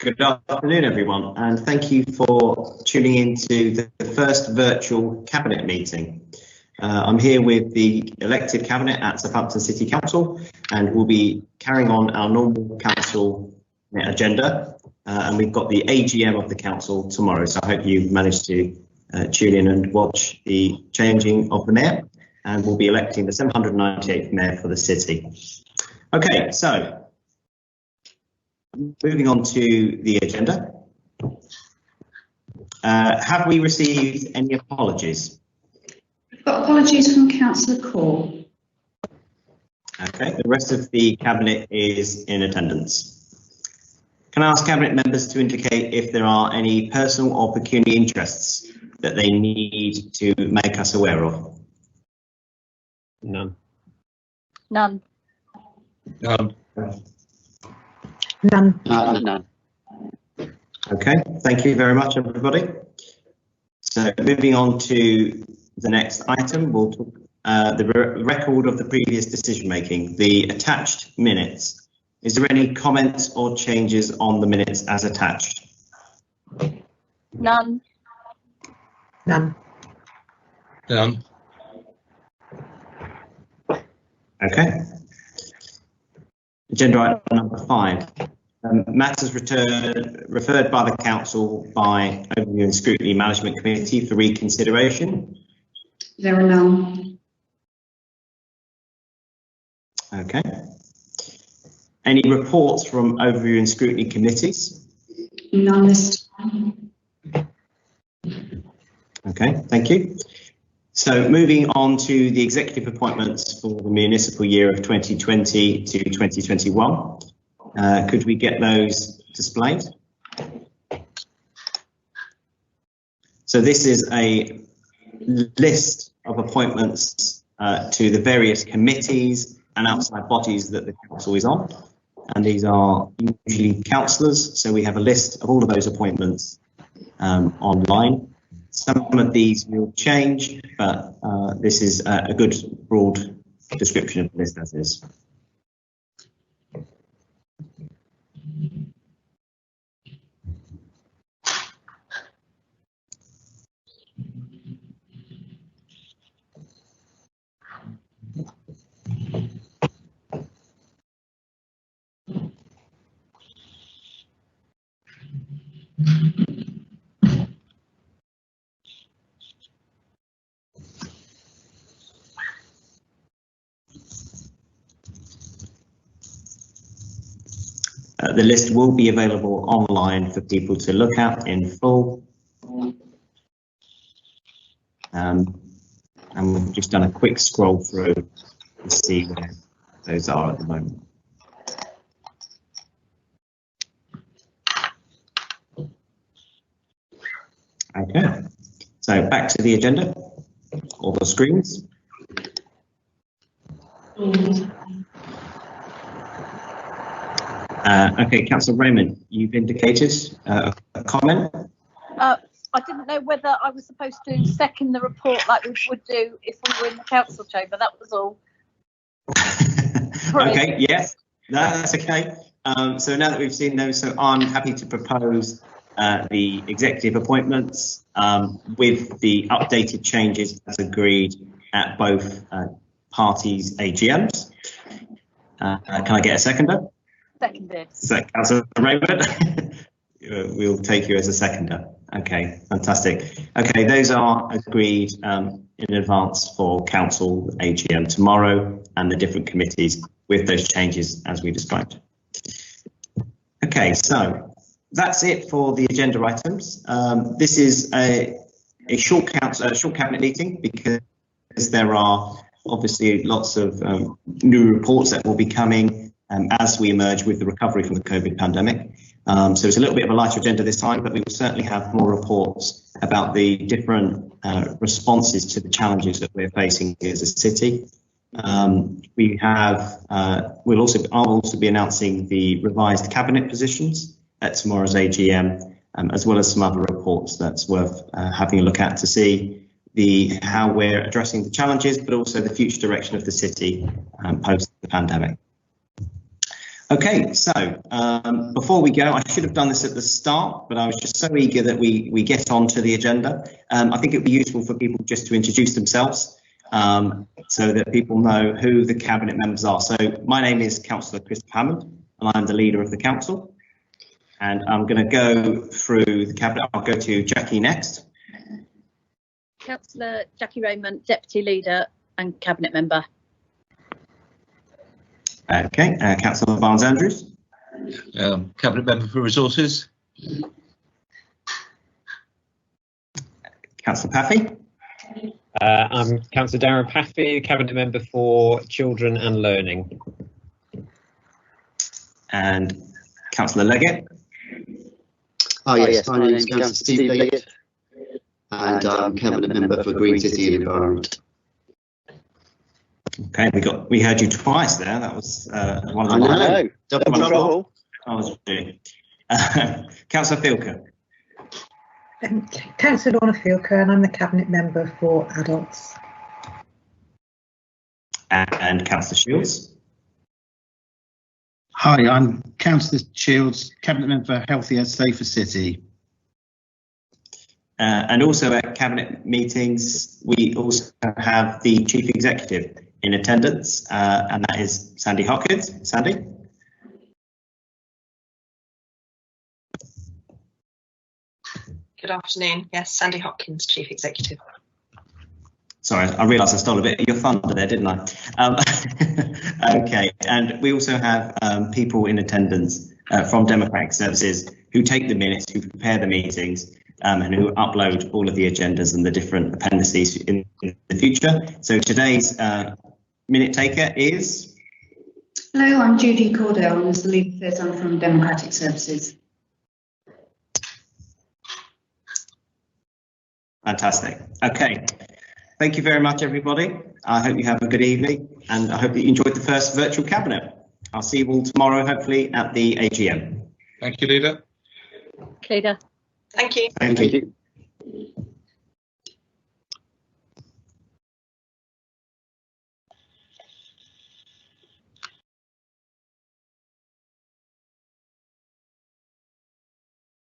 Good afternoon, everyone, and thank you for tuning in to the first virtual Cabinet meeting. I'm here with the elected Cabinet at Southampton City Council, and we'll be carrying on our normal Council agenda. And we've got the AGM of the Council tomorrow, so I hope you've managed to tune in and watch the changing of the Mayor, and we'll be electing the 798th Mayor for the City. Okay, so moving on to the agenda. Have we received any apologies? We've got apologies from Councillor Core. Okay, the rest of the Cabinet is in attendance. Can I ask Cabinet members to indicate if there are any personal or pecuniary interests that they need to make us aware of? None. None. None. None. None. Okay, thank you very much, everybody. So moving on to the next item, we'll talk the record of the previous decision making, the attached minutes. Is there any comments or changes on the minutes as attached? None. None. None. Okay. Agenda item number 5. Matters referred by the Council by Overview and Scrutiny Management Committee for reconsideration. There are none. Okay. Any reports from Overview and Scrutiny Committees? None this time. Okay, thank you. So moving on to the executive appointments for the municipal year of 2020 to 2021. Could we get those displayed? So this is a list of appointments to the various committees and outside bodies that the council is on. And these are usually councillors. So we have a list of all of those appointments online. Some of these will change, but this is a good broad description of the list as is. The list will be available online for people to look at in full. And we've just done a quick scroll through to see where those are at the moment. Okay, so back to the agenda, or the screens. Okay, Councillor Raymond, you've indicated a comment. I didn't know whether I was supposed to second the report like we would do if we were in the council chamber. That was all. Okay, yes, no, that's okay. So now that we've seen those, so I'm happy to propose the executive appointments with the updated changes as agreed at both parties' AGMs. Can I get a seconder? Seconded. So, Councillor Raymond, we'll take you as a seconder. Okay, fantastic. Okay, those are agreed in advance for Council AGM tomorrow and the different committees with those changes as we described. Okay, so that's it for the agenda items. This is a short cabinet meeting because there are obviously lots of new reports that will be coming as we emerge with the recovery from the COVID pandemic. So it's a little bit of a lighter agenda this time, but we will certainly have more reports about the different responses to the challenges that we're facing as a city. I'll also be announcing the revised cabinet positions at tomorrow's AGM, as well as some other reports that's worth having a look at to see how we're addressing the challenges, but also the future direction of the city post the pandemic. Okay, so before we go, I should have done this at the start, but I was just so eager that we get on to the agenda. I think it would be useful for people just to introduce themselves so that people know who the Cabinet members are. So my name is Councillor Christopher Hammond, and I'm the leader of the Council. And I'm going to go through the Cabinet. I'll go to Jackie next. Councillor Jackie Raymond, Deputy Leader and Cabinet Member. Okay, Councillor Barnes-Andrews. Cabinet Member for Resources. Councillor Paffy. I'm Councillor Darren Paffy, Cabinet Member for Children and Learning. And Councillor Leggett. Oh yes, my name is Councillor Steve Leggett, and I'm Cabinet Member for Green City and Environment. Okay, we heard you twice there. That was one of the. I know, double trouble. Councillor Fielker. Councillor Lorna Fielker, and I'm the Cabinet Member for Adults. And Councillor Shields. Hi, I'm Councillor Shields, Cabinet Member for Healthier, Safer City. And also at Cabinet meetings, we also have the Chief Executive in attendance, and that is Sandy Hopkins. Sandy? Good afternoon. Yes, Sandy Hopkins, Chief Executive. Sorry, I realised I stole a bit of your thunder there, didn't I? Okay, and we also have people in attendance from Democratic Services who take the minutes, who prepare the meetings, and who upload all of the agendas and the different appendices in the future. So today's minute taker is? Hello, I'm Judy Cordell, and as the Legal Affairs, I'm from Democratic Services. Fantastic. Okay. Thank you very much, everybody. I hope you have a good evening, and I hope that you enjoyed the first virtual cabinet. I'll see you all tomorrow, hopefully, at the AGM. Thank you, Leader. Leader. Thank you. Thank you.